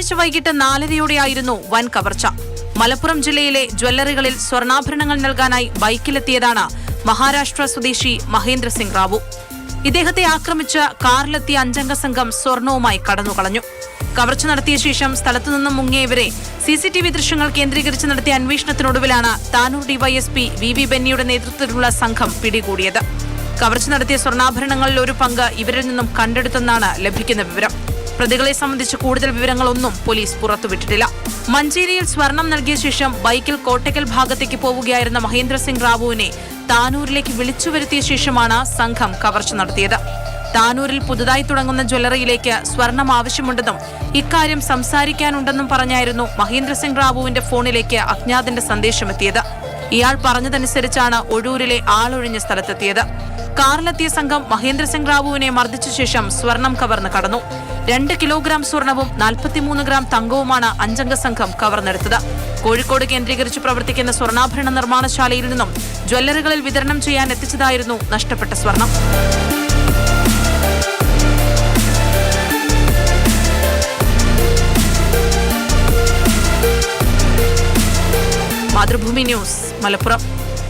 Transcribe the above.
ചൊവ്വാഴ്ച വൈകിട്ട് 4:30യോടെയായിരുന്നു വൻ കവർച്ച. മലപ്പുറം ജില്ലയിലെ ജ്വല്ലറികളിൽ സ്വർണ്ണാഭരണങ്ങൾ നൽകാനായി ബൈക്കിലെത്തിയതാണ് മഹാരാഷ്ട്ര സ്വദേശി മഹേന്ദ്ര സിംഗ് റാവു. ഇദ്ദേഹത്തെ ആക്രമിച്ച് കാറിലെത്തിയ 5-അംഗ സംഘം സ്വർണവുമായി കടന്നുകളഞ്ഞു. കവർച്ച നടത്തിയ ശേഷം സ്ഥലത്തുനിന്നും മുങ്ങിയ ഇവരെ CCTV ദൃശ്യങ്ങൾ കേന്ദ്രീകരിച്ച് നടത്തിയ അന്വേഷണത്തിനൊടുവിലാണ് താനൂർ ഡിവൈഎസ്പി VV ബെന്നിയുടെ നേതൃത്വത്തിലുള്ള സംഘം പിടികൂടിയത്. കവർച്ച നടത്തിയ സ്വർണ്ണാഭരണങ്ങളിൽ ഒരു പങ്ക് ഇവരിൽ നിന്നും കണ്ടെടുത്തെന്നാണ് ലഭിക്കുന്ന വിവരം. പ്രതികളെ സംബന്ധിച്ച് കൂടുതൽ വിവരങ്ങളൊന്നും പോലീസ് പുറത്തുവിട്ടിട്ടില്ല. മഞ്ചേരിയിൽ സ്വർണം നൽകിയ ശേഷം ബൈക്കിൽ കോട്ടയ്ക്കൽ ഭാഗത്തേക്ക് പോവുകയായിരുന്ന മഹേന്ദ്ര സിംഗ് റാവുവിനെ താനൂരിലേക്ക് വിളിച്ചു വരുത്തിയ ശേഷമാണ് സംഘം കവർച്ച നടത്തിയത്. താനൂരിൽ പുതുതായി തുടങ്ങുന്ന ജ്വല്ലറിയിലേക്ക് സ്വർണം ആവശ്യമുണ്ടെന്നും ഇക്കാര്യം സംസാരിക്കാനുണ്ടെന്നും പറഞ്ഞായിരുന്നു മഹേന്ദ്ര സിംഗ് റാവുവിന്റെ ഫോണിലേക്ക് അജ്ഞാതന്റെ സന്ദേശമെത്തിയത്. ഇയാൾ പറഞ്ഞതനുസരിച്ചാണ് ഒഴൂരിലെ ആളൊഴിഞ്ഞ സ്ഥലത്തെത്തിയത്. കാറിലെത്തിയ സംഘം മഹേന്ദ്ര സിംഗ് റാവുവിനെ മർദ്ദിച്ച ശേഷം സ്വർണം കവർന്ന് കടന്നു. 2 കിലോഗ്രാം സ്വർണവും 43 ഗ്രാം തങ്കവുമാണ് 5-അംഗ സംഘം കവർന്നെടുത്തത്. കോഴിക്കോട് കേന്ദ്രീകരിച്ച് പ്രവർത്തിക്കുന്ന സ്വർണ്ണാഭരണ നിർമ്മാണശാലയിൽ നിന്നും ജ്വല്ലറികളിൽ വിതരണം ചെയ്യാൻ എത്തിച്ചതായിരുന്നു നഷ്ടപ്പെട്ട സ്വർണം. മാതൃഭൂമി ന്യൂസ്, മലപ്പുറം.